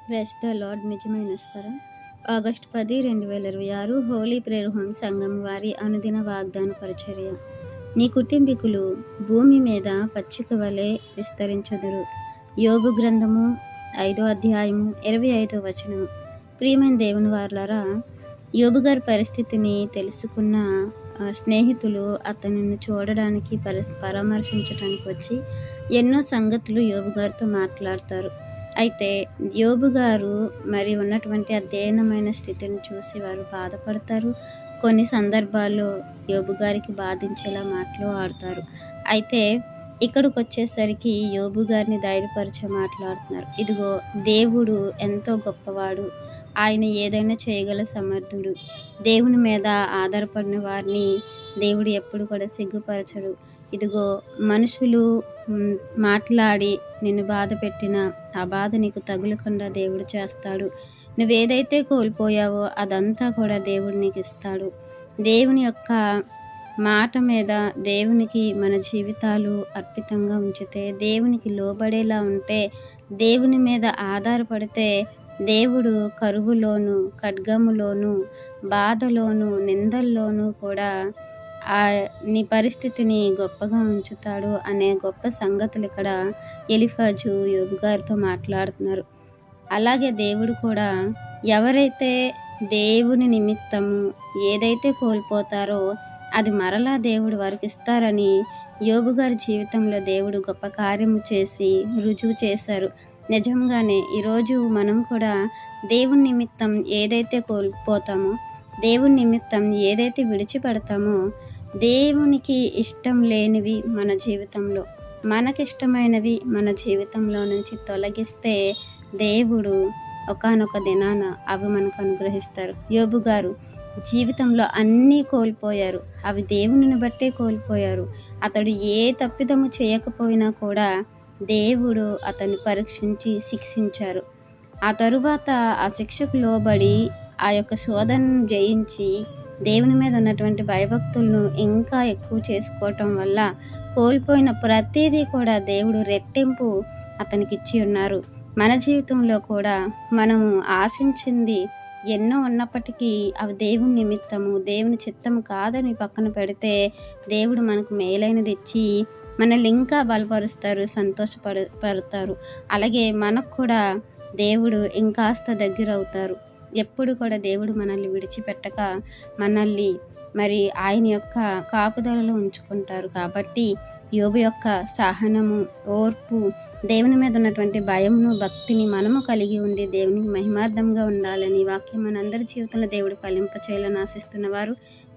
Press the lord నిజమైన స్వరం. August 10, 2026 Holi prayer home సంఘం వారి అనుదిన వాగ్దాన పరిచర్య. నీ కుటుంబీకులు భూమి మీద పచ్చిక వలె విస్తరించుదురు. యోబు గ్రంథము 5వ అధ్యాయము 25వ వచనము. ప్రియమైన దేవుని వారలారా, యోబు గారి పరిస్థితిని తెలుసుకున్న స్నేహితులు అతనిని చూడడానికి పరామర్శించడానికి వచ్చి ఎన్నో సంగతులు యోబు గారితో మాట్లాడతారు. అయితే యోబు గారు మరి ఉన్నటువంటి అధ్యయనమైన స్థితిని చూసి వారు బాధపడతారు. కొన్ని సందర్భాల్లో యోబు గారికి బాధించేలా మాటలు ఆడతారు. అయితే ఇక్కడికి వచ్చేసరికి యోబు గారిని ధైర్యపరిచే మాట్లాడుతున్నారు. ఇదిగో, దేవుడు ఎంతో గొప్పవాడు, ఆయన ఏదైనా చేయగల సమర్థుడు. దేవుని మీద ఆధారపడిన వారిని దేవుడు ఎప్పుడు కూడా సిగ్గుపరచడు. ఇదిగో, మనుషులు మాట్లాడి నిన్ను బాధ పెట్టినా ఆ బాధ నీకు తగులకుండా దేవుడు చేస్తాడు. నువ్వేదైతే కోల్పోయావో అదంతా కూడా దేవుడు నీకు ఇస్తాడు. దేవుని యొక్క మాట మీద దేవునికి మన జీవితాలు అర్పితంగా ఉంచితే, దేవునికి లోబడేలా ఉంటే, దేవుని మీద ఆధారపడితే దేవుడు కరువులోను, ఖడ్గములోను, బాధలోను, నిందల్లోనూ కూడా నీ పరిస్థితిని గొప్పగా ఉంచుతాడు అనే గొప్ప సంగతులు ఇక్కడ ఎలీఫజు యోబు గారితో మాట్లాడుతున్నారు. అలాగే దేవుడు కూడా ఎవరైతే దేవుని నిమిత్తము ఏదైతే కోల్పోతారో అది మరలా దేవుడు వారికి ఇస్తారని యోబు గారి జీవితంలో దేవుడు గొప్ప కార్యము చేసి రుజువు చేశారు. నిజంగానే ఈరోజు మనం కూడా దేవుని నిమిత్తం ఏదైతే కోల్పోతామో, దేవుని నిమిత్తం ఏదైతే విడిచిపెడతామో, దేవునికి ఇష్టం లేనివి మన జీవితంలో, మనకిష్టమైనవి మన జీవితంలో నుంచి తొలగిస్తే దేవుడు ఒకానొక దినాన అవి మనకు అనుగ్రహిస్తారు. యోబు గారు జీవితంలో అన్నీ కోల్పోయారు. అవి దేవునిని బట్టే కోల్పోయారు. అతడు ఏ తప్పిదము చేయకపోయినా కూడా దేవుడు అతన్ని పరీక్షించి శిక్షించారు. ఆ తరువాత ఆ శిక్షకు లోబడి ఆ యొక్క శోధనను జయించి దేవుని మీద ఉన్నటువంటి భయభక్తులను ఇంకా ఎక్కువ చేసుకోవటం వల్ల కోల్పోయిన ప్రతిదీ కూడా దేవుడు రెట్టింపు అతనికి ఇచ్చి ఉన్నారు. మన జీవితంలో కూడా మనము ఆశించింది ఎన్నో ఉన్నప్పటికీ అవి దేవుని నిమిత్తము, దేవుని చిత్తము కాదని పక్కన పెడితే దేవుడు మనకు మేలైనది ఇచ్చి మనల్ని ఇంకా బలపరుస్తారు, సంతోషపడతారు. అలాగే మనకు కూడా దేవుడు ఇంకాస్త దగ్గర అవుతారు. ఎప్పుడు కూడా దేవుడు మనల్ని విడిచిపెట్టక మనల్ని మరి ఆయన యొక్క కాపుదలలో ఉంచుకుంటారు. కాబట్టి యోబు యొక్క సహనము, ఓర్పు, దేవుని మీద ఉన్నటువంటి భయమును, భక్తిని మనము కలిగి ఉండి దేవునికి మహిమార్థంగా ఉండాలని వాక్యం మనందరి జీవితంలో దేవుడు ఫలింప చేయాలని ఆశిస్తున్న వారు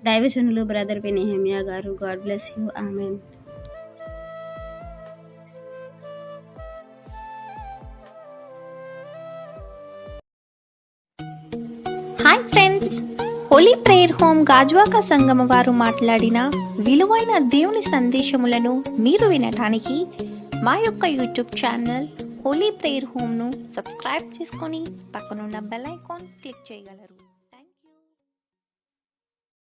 దైవజనులు బ్రదర్ నెహెమియా గారు. God bless you. Amen. Hi friends, Holi prayer home Gajuwaka సంగమ వారు మాట్లాడిన విలువైన దేవుని సందేశములను మీరు వినటానికి మా యొక్క యూట్యూబ్ ఛానల్ హోలీ ప్రేయర్ హోమ్ను సబ్స్క్రైబ్ చేసుకొని పక్కనున్న బెల్ ఐకాన్ క్లిక్ చేయగలరు.